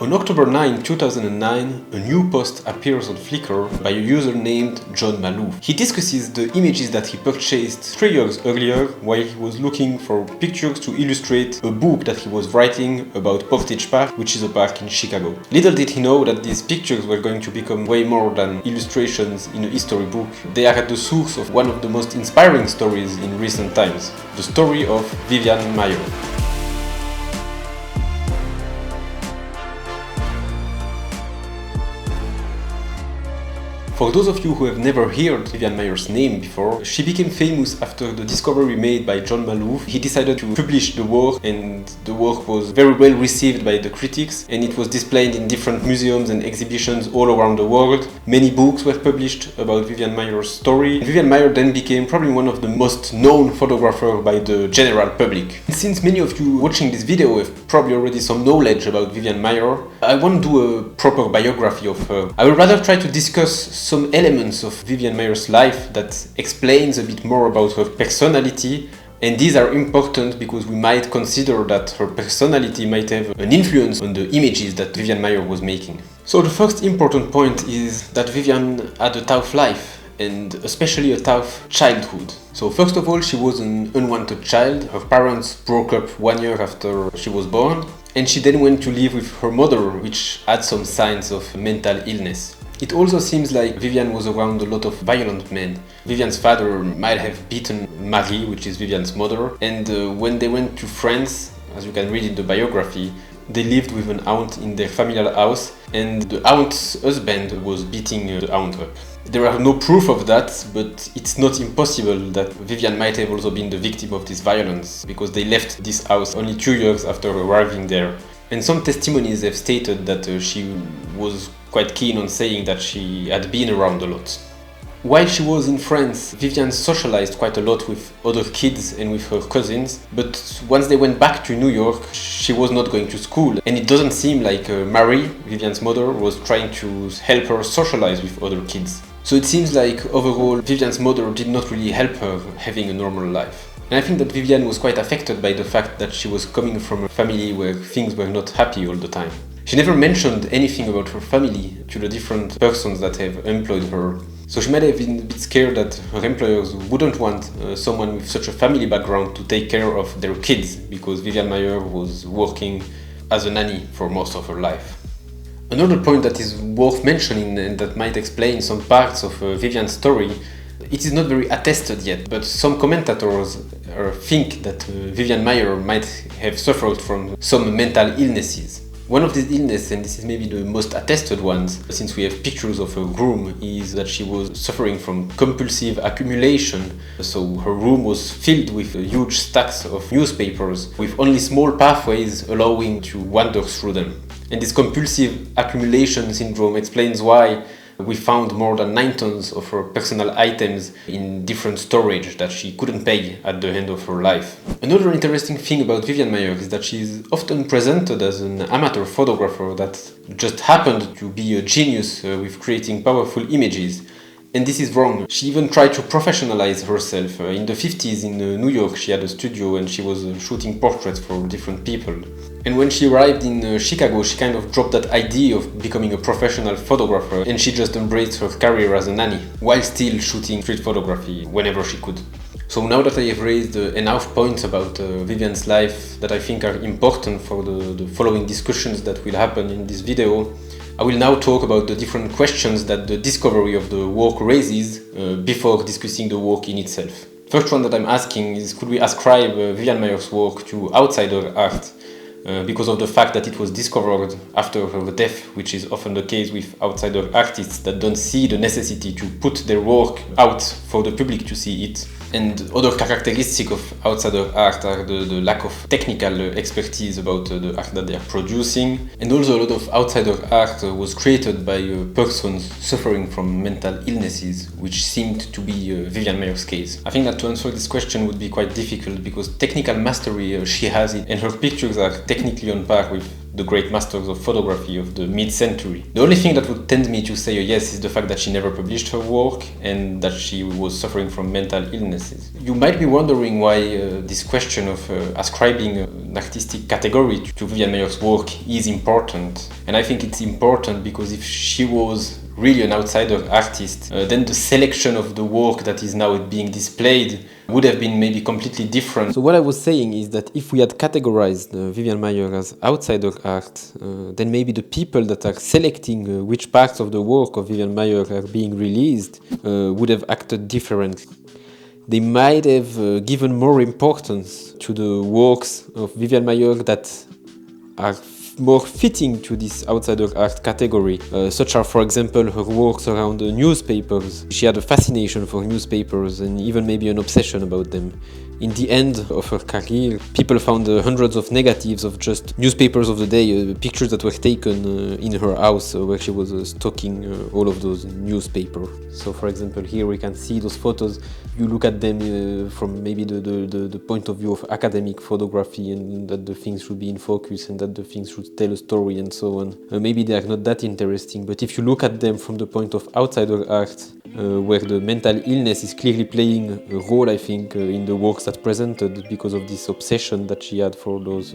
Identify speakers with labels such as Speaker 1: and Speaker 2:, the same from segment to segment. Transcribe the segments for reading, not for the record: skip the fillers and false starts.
Speaker 1: On October 9, 2009, a new post appears on Flickr by a user named John Malouf. He discusses the images that he purchased 3 years earlier while he was looking for pictures to illustrate a book that he was writing about Portage Park, which is a park in Chicago. Little did he know that these pictures were going to become way more than illustrations in a history book. They are at the source of one of the most inspiring stories in recent times, the story of Vivian Maier. For those of you who have never heard Vivian Maier's name before, she became famous after the discovery made by John Malouf. He decided to publish the work, and the work was very well received by the critics, and it was displayed in different museums and exhibitions all around the world. Many books were published about Vivian Maier's story. Vivian Maier then became probably one of the most known photographers by the general public. And since many of you watching this video have probably already some knowledge about Vivian Maier, I won't do a proper biography of her. I will rather try to discuss some elements of Vivian Maier's life that explains a bit more about her personality, and these are important because we might consider that her personality might have an influence on the images that Vivian Maier was making. So the first important point is that Vivian had a tough life, and especially a tough childhood. So first of all, she was an unwanted child. Her parents broke up 1 year after she was born, and she then went to live with her mother, which had some signs of mental illness. It also seems like Vivian was around a lot of violent men. Vivian's father might have beaten Marie, which is Vivian's mother, and when they went to France, as you can read in the biography, they lived with an aunt in their familial house, and the aunt's husband was beating the aunt up. There are no proof of that, but it's not impossible that Vivian might have also been the victim of this violence, because they left this house only 2 years after arriving there. And some testimonies have stated that she was quite keen on saying that she had been around a lot. While she was in France, Vivian socialized quite a lot with other kids and with her cousins, but once they went back to New York, she was not going to school, and it doesn't seem like Marie, Vivian's mother, was trying to help her socialize with other kids. So it seems like overall Vivian's mother did not really help her having a normal life. And I think that Vivian was quite affected by the fact that she was coming from a family where things were not happy all the time. She never mentioned anything about her family to the different persons that have employed her. So she might have been a bit scared that her employers wouldn't want someone with such a family background to take care of their kids, because Vivian Maier was working as a nanny for most of her life. Another point that is worth mentioning and that might explain some parts of Vivian's story, it is not very attested yet, but some commentators think that Vivian Maier might have suffered from some mental illnesses. One of these illnesses, and this is maybe the most attested ones, since we have pictures of her room, is that she was suffering from compulsive accumulation. So her room was filled with huge stacks of newspapers, with only small pathways allowing to wander through them. And this compulsive accumulation syndrome explains why we found more than 9 tons of her personal items in different storage that she couldn't pay at the end of her life. Another interesting thing about Vivian Maier is that she is often presented as an amateur photographer that just happened to be a genius with creating powerful images. And this is wrong. She even tried to professionalize herself. In the 50s in New York, she had a studio and she was shooting portraits for different people. And when she arrived in Chicago, she kind of dropped that idea of becoming a professional photographer, and she just embraced her career as a nanny, while still shooting street photography whenever she could. So now that I have raised enough points about Vivian's life that I think are important for the following discussions that will happen in this video, I will now talk about the different questions that the discovery of the work raises before discussing the work in itself. First one that I'm asking is, could we ascribe Vivian Maier's work to outsider art because of the fact that it was discovered after her death, which is often the case with outsider artists that don't see the necessity to put their work out for the public to see it. And other characteristics of outsider art are the lack of technical expertise about the art that they are producing. And also a lot of outsider art was created by persons suffering from mental illnesses, which seemed to be Vivian Maier's case. I think that to answer this question would be quite difficult because technical mastery she has it, and her pictures are technically on par with the great masters of photography of the mid-century. The only thing that would tend me to say yes is the fact that she never published her work and that she was suffering from mental illnesses. You might be wondering why this question of ascribing an artistic category to Vivian Maier's work is important. And I think it's important because if she was really an outsider artist, then the selection of the work that is now being displayed would have been maybe completely different. So what I was saying is that if we had categorized Vivian Maier as outsider art, then maybe the people that are selecting which parts of the work of Vivian Maier are being released would have acted differently. They might have given more importance to the works of Vivian Maier that are more fitting to this outsider art category, such are, for example, her works around newspapers. She had a fascination for newspapers and even maybe an obsession about them. In the end of her career, people found hundreds of negatives of just newspapers of the day, pictures that were taken in her house where she was stocking all of those newspapers. So, for example, here we can see those photos. You look at them from maybe the point of view of academic photography, and that the things should be in focus and that the things should tell a story and so on. Maybe they are not that interesting, but if you look at them from the point of outsider art, where the mental illness is clearly playing a role, I think, in the works that presented because of this obsession that she had for those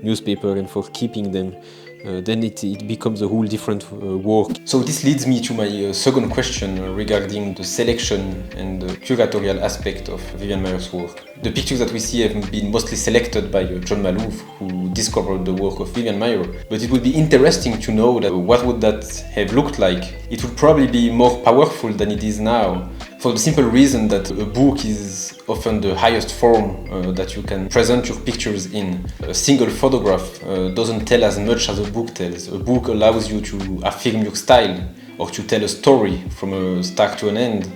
Speaker 1: newspapers and for keeping them, then it becomes a whole different work. So this leads me to my second question regarding the selection and the curatorial aspect of Vivian Maier's work. The pictures that we see have been mostly selected by John Malouf, who discovered the work of Vivian Maier. But it would be interesting to know that what would that have looked like. It would probably be more powerful than it is now, for the simple reason that a book is often the highest form that you can present your pictures in. A single photograph doesn't tell as much as a book tells. A book allows you to affirm your style, or to tell a story from a start to an end,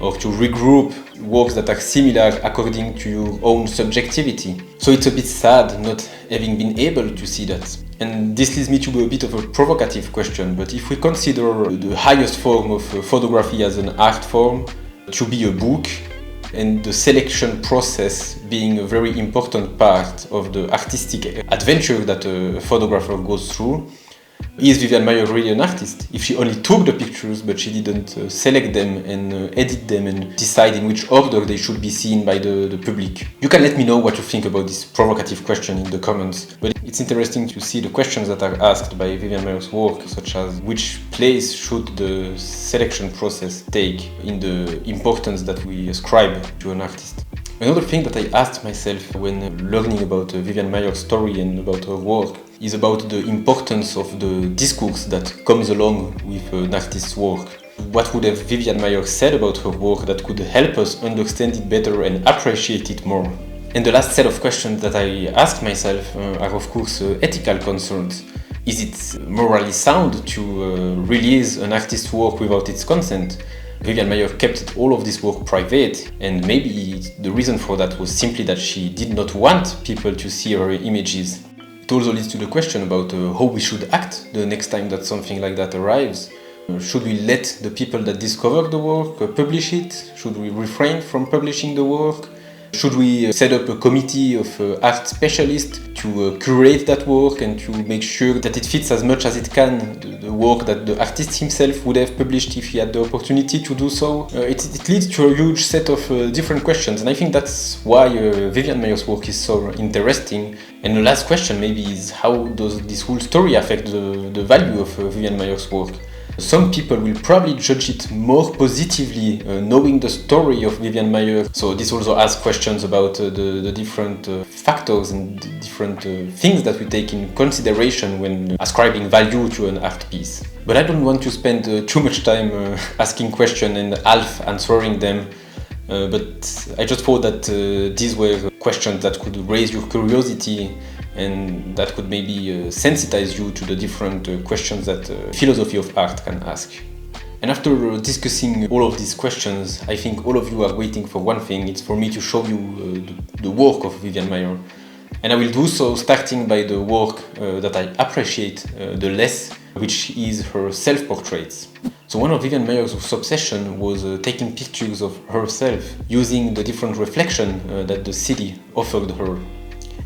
Speaker 1: or to regroup works that are similar according to your own subjectivity. So it's a bit sad not having been able to see that. And this leads me to a bit of a provocative question, but if we consider the highest form of photography as an art form to be a book, and the selection process being a very important part of the artistic adventure that a photographer goes through, is Vivian Maier really an artist? If she only took the pictures but she didn't select them and edit them and decide in which order they should be seen by the public? You can let me know what you think about this provocative question in the comments, but it's interesting to see the questions that are asked by Vivian Maier's work, such as which place should the selection process take in the importance that we ascribe to an artist. Another thing that I asked myself when learning about Vivian Maier's story and about her work is about the importance of the discourse that comes along with an artist's work. What would have Vivian Maier said about her work that could help us understand it better and appreciate it more? And the last set of questions that I asked myself are of course ethical concerns. Is it morally sound to release an artist's work without its consent? Vivian Maier kept all of this work private, and maybe the reason for that was simply that she did not want people to see her images. It also leads to the question about how we should act the next time that something like that arrives. Should we let the people that discover the work publish it? Should we refrain from publishing the work? Should we set up a committee of art specialists to curate that work and to make sure that it fits as much as it can the work that the artist himself would have published if he had the opportunity to do so? It leads to a huge set of different questions, and I think that's why Vivian Maier's work is so interesting. And the last question maybe is, how does this whole story affect the value of Vivian Maier's work? Some people will probably judge it more positively knowing the story of Vivian Maier. So this also asks questions about the different factors and different things that we take in consideration when ascribing value to an art piece. But I don't want to spend too much time asking questions and half answering them. But I just thought that these were questions that could raise your curiosity and that could maybe sensitize you to the different questions that philosophy of art can ask. And after discussing all of these questions, I think all of you are waiting for one thing. It's for me to show you the work of Vivian Maier. And I will do so starting by the work that I appreciate the less, which is her self-portraits. So one of Vivian Maier's obsession was taking pictures of herself using the different reflection that the city offered her.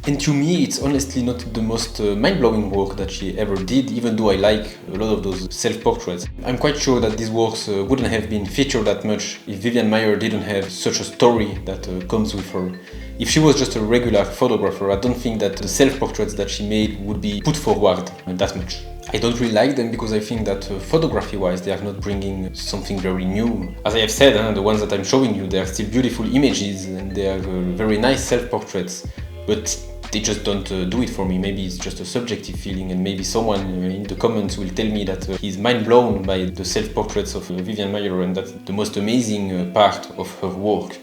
Speaker 1: And to me, it's honestly not the most mind-blowing work that she ever did, even though I like a lot of those self-portraits. I'm quite sure that these works wouldn't have been featured that much if Vivian Maier didn't have such a story that comes with her. If she was just a regular photographer, I don't think that the self-portraits that she made would be put forward that much. I don't really like them because I think that photography-wise they are not bringing something very new. As I have said, the ones that I'm showing you, they are still beautiful images and they are very nice self-portraits, but they just don't do it for me. Maybe it's just a subjective feeling, and maybe someone in the comments will tell me that he's mind blown by the self-portraits of Vivian Maier and that's the most amazing part of her work.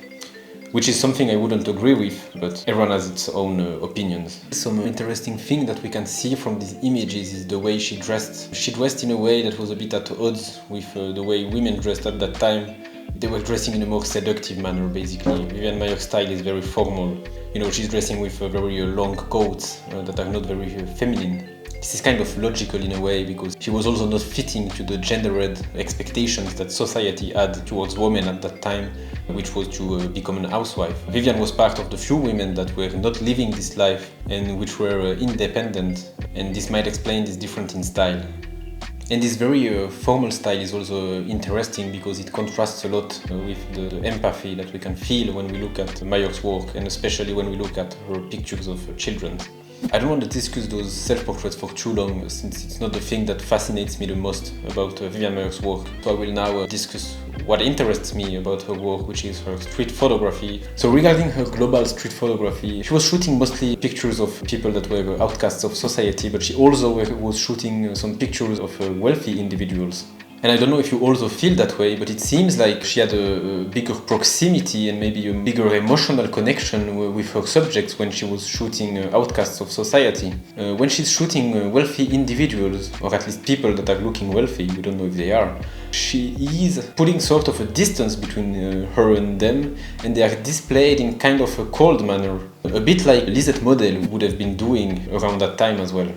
Speaker 1: Which is something I wouldn't agree with, but everyone has its own opinions. Some interesting thing that we can see from these images is the way she dressed. She dressed in a way that was a bit at odds with the way women dressed at that time. They were dressing in a more seductive manner, basically. Vivian Maier's style is very formal. She's dressing with very long coats that are not very feminine. This is kind of logical in a way because she was also not fitting to the gendered expectations that society had towards women at that time, which was to become an housewife. Vivian was part of the few women that were not living this life and which were independent, and this might explain this difference in style. And this very formal style is also interesting because it contrasts a lot with the empathy that we can feel when we look at Maier's work, and especially when we look at her pictures of children. I don't want to discuss those self-portraits for too long, since it's not the thing that fascinates me the most about Vivian Maier's work. So I will now discuss what interests me about her work, which is her street photography. So regarding her global street photography, she was shooting mostly pictures of people that were outcasts of society, but she also was shooting some pictures of wealthy individuals. And I don't know if you also feel that way, but it seems like she had a bigger proximity and maybe a bigger emotional connection with her subjects when she was shooting outcasts of society. When she's shooting wealthy individuals, or at least people that are looking wealthy, we don't know if they are, she is putting sort of a distance between her and them, and they are displayed in kind of a cold manner, a bit like Lisette Model would have been doing around that time as well.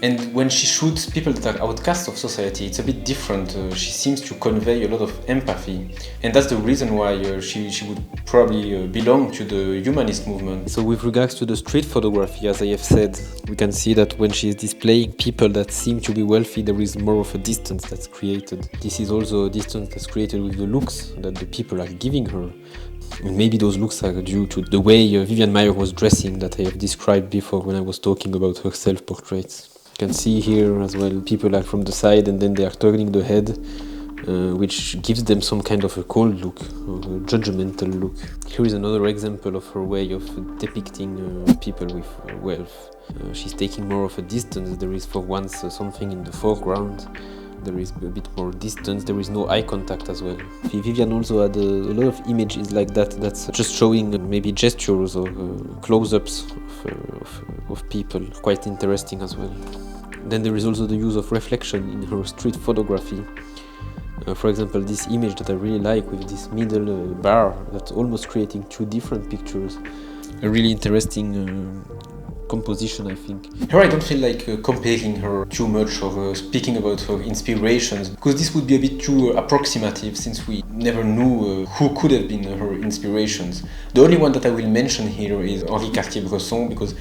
Speaker 1: And when she shoots people that are outcasts of society, it's a bit different. She seems to convey a lot of empathy. And that's the reason why she would probably belong to the humanist movement. So with regards to the street photography, as I have said, we can see that when she is displaying people that seem to be wealthy, there is more of a distance that's created. This is also a distance that's created with the looks that the people are giving her. And maybe those looks are due to the way Vivian Maier was dressing that I have described before when I was talking about her self-portraits. You can see here as well, people are from the side and then they are turning the head, which gives them some kind of a cold look, or a judgmental look. Here is another example of her way of depicting people with wealth. She's taking more of a distance. There is for once something in the foreground. There is a bit more distance, there is no eye contact as well. Vivian also had a lot of images like that, that's just showing maybe gestures or close-ups of people, quite interesting as well. Then there is also the use of reflection in her street photography. For example, this image that I really like with this middle bar that's almost creating two different pictures. A really interesting composition, I think. Here I don't feel like comparing her too much or speaking about her inspirations, because this would be a bit too approximative since we never knew who could have been her inspirations. The only one that I will mention here is Henri Cartier-Bresson, because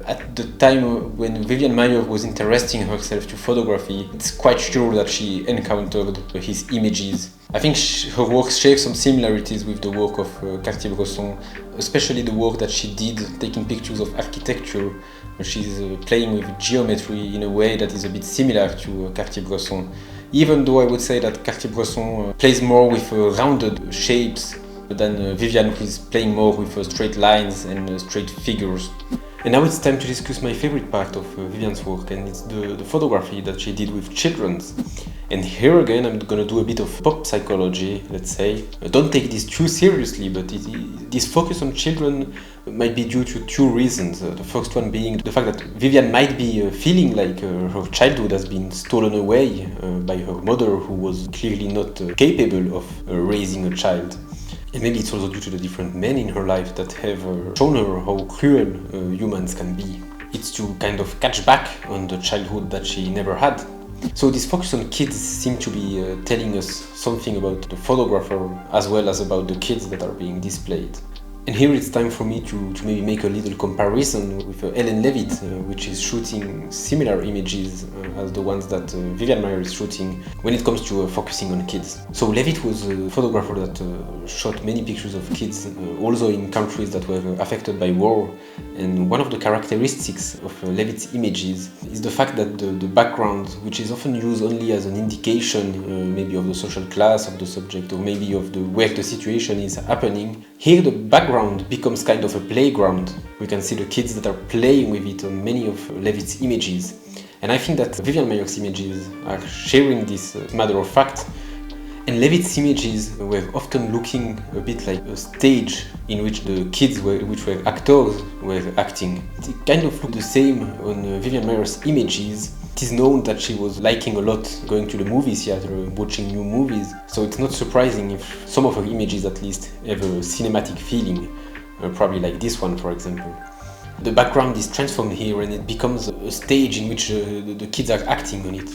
Speaker 1: at the time when Vivian Maier was interesting herself to photography, it's quite sure that she encountered his images. I think her work shares some similarities with the work of Cartier-Bresson, especially the work that she did taking pictures of architecture. She's playing with geometry in a way that is a bit similar to Cartier-Bresson. Even though I would say that Cartier-Bresson plays more with rounded shapes than Vivian, who is playing more with straight lines and straight figures. And now it's time to discuss my favorite part of Vivian's work, and it's the photography that she did with children. And here again I'm gonna do a bit of pop psychology, let's say. Don't take this too seriously, but this focus on children might be due to two reasons. The first one being the fact that Vivian might be feeling like her childhood has been stolen away by her mother, who was clearly not capable of raising a child. And maybe it's also due to the different men in her life that have shown her how cruel humans can be. It's to kind of catch back on the childhood that she never had. So this focus on kids seems to be telling us something about the photographer as well as about the kids that are being displayed. And here it's time for me to maybe make a little comparison with Helen Levitt, which is shooting similar images as the ones that Vivian Maier is shooting when it comes to focusing on kids. So Levitt was a photographer that shot many pictures of kids, also in countries that were affected by war. And one of the characteristics of Levitt's images is the fact that the background, which is often used only as an indication maybe of the social class of the subject or maybe of where the situation is happening, here the background becomes kind of a playground. We can see the kids that are playing with it on many of Levitt's images. And I think that Vivian Maier's images are sharing this matter of fact. And Levitt's images were often looking a bit like a stage in which the kids, which were actors, were acting. It kind of looked the same on Vivian Maier's images. It is known that she was liking a lot going to the movie theater, watching new movies, so it's not surprising if some of her images at least have a cinematic feeling, probably like this one, for example. The background is transformed here and it becomes a stage in which the kids are acting on it.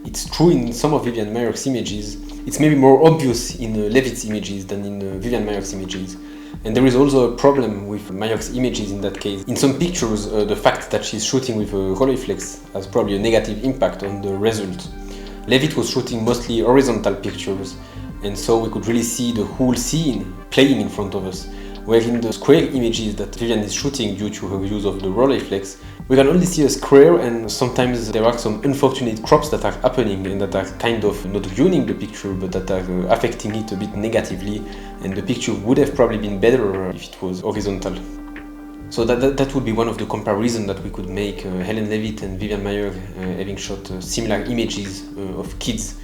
Speaker 1: It's true in some of Vivian Maier's images. It's maybe more obvious in Levitt's images than in Vivian Maier's images. And there is also a problem with Maier's images in that case. In some pictures, the fact that she's shooting with a Rolleiflex has probably a negative impact on the result. Levitt was shooting mostly horizontal pictures, and so we could really see the whole scene playing in front of us. Where in the square images that Vivian is shooting due to her use of the Rolleiflex, we can only see a square, and sometimes there are some unfortunate crops that are happening and that are kind of not ruining the picture but that are affecting it a bit negatively, and the picture would have probably been better if it was horizontal. So that would be one of the comparisons that we could make, Helen Levitt and Vivian Maier having shot similar images of kids.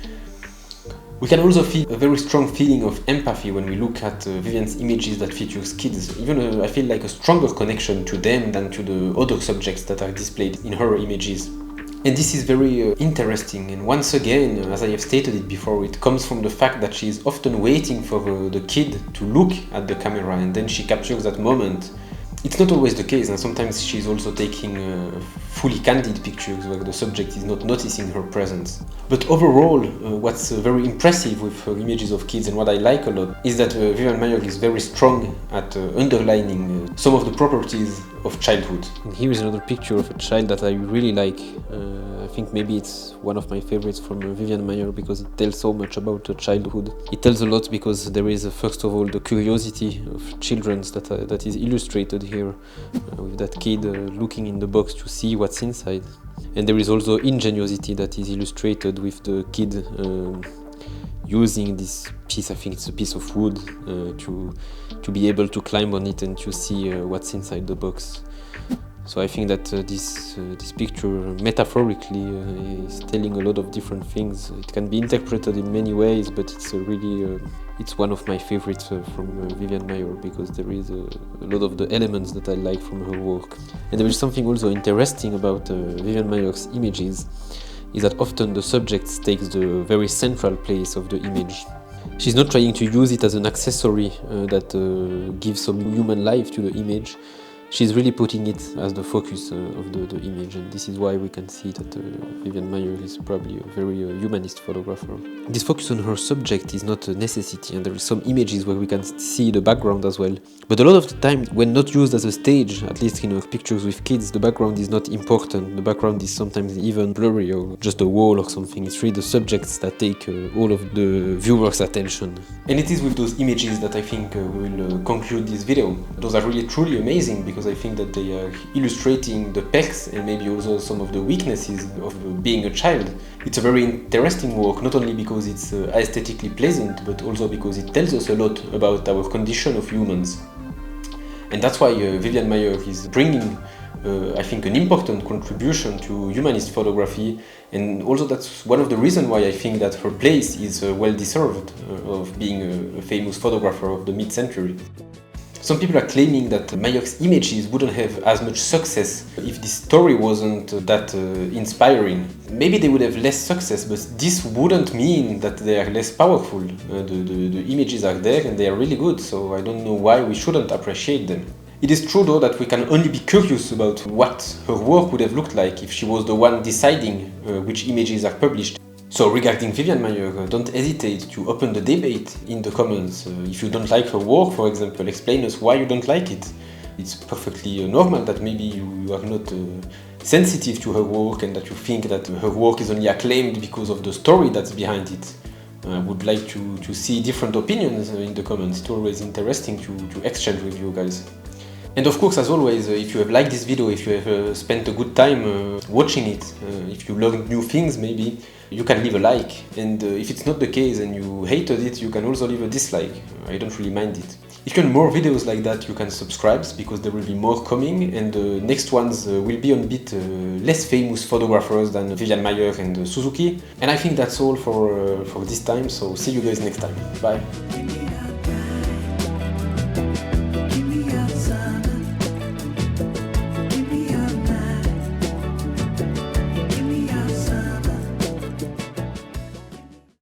Speaker 1: We can also feel a very strong feeling of empathy when we look at Vivian's images that features kids. Even I feel like a stronger connection to them than to the other subjects that are displayed in her images. And this is very interesting, and once again, as I have stated it before, it comes from the fact that she is often waiting for the kid to look at the camera and then she captures that moment. It's not always the case, and sometimes she's also taking fully candid pictures where the subject is not noticing her presence. But overall, what's very impressive with her images of kids and what I like a lot is that Vivian Maier is very strong at underlining some of the properties of childhood. And here is another picture of a child that I really like. I think maybe it's one of my favorites from Vivian Maier because it tells so much about childhood. It tells a lot because there is first of all the curiosity of children that is illustrated here with that kid looking in the box to see what's inside. And there is also ingenuity that is illustrated with the kid using this piece, I think it's a piece of wood, to be able to climb on it and to see what's inside the box. So I think that this picture metaphorically is telling a lot of different things. It can be interpreted in many ways, but it's really it's one of my favorites from Vivian Maier because there is a lot of the elements that I like from her work. And there is something also interesting about Vivian Maier's images is that often the subject takes the very central place of the image. She's not trying to use it as an accessory that gives some human life to the image. She's really putting it as the focus of the image, and this is why we can see that Vivian Maier is probably a very humanist photographer. This focus on her subject is not a necessity, and there are some images where we can see the background as well. But a lot of the time, when not used as a stage, at least in her pictures with kids, the background is not important. The background is sometimes even blurry or just a wall or something. It's really the subjects that take all of the viewer's attention. And it is with those images that I think we will conclude this video. Those are really truly amazing because I think that they are illustrating the perks and maybe also some of the weaknesses of being a child. It's a very interesting work, not only because it's aesthetically pleasant, but also because it tells us a lot about our condition of humans. And that's why Vivian Maier is bringing, I think, an important contribution to humanist photography, and also that's one of the reasons why I think that her place is well deserved of being a famous photographer of the mid-century. Some people are claiming that Maier's images wouldn't have as much success if the story wasn't that inspiring. Maybe they would have less success, but this wouldn't mean that they are less powerful. The images are there and they are really good, so I don't know why we shouldn't appreciate them. It is true though that we can only be curious about what her work would have looked like if she was the one deciding which images are published. So regarding Vivian Maier, don't hesitate to open the debate in the comments. If you don't like her work, for example, explain us why you don't like it. It's perfectly normal that maybe you are not sensitive to her work and that you think that her work is only acclaimed because of the story that's behind it. I would like to see different opinions in the comments. It's always interesting to exchange with you guys. And of course, as always, if you have liked this video, if you have spent a good time watching it, if you learned new things maybe, you can leave a like. And if it's not the case and you hated it, you can also leave a dislike. I don't really mind it. If you want more videos like that, you can subscribe because there will be more coming, and the next ones will be on a bit less famous photographers than Vivian Maier and Suzuki. And I think that's all for this time, so see you guys next time. Bye!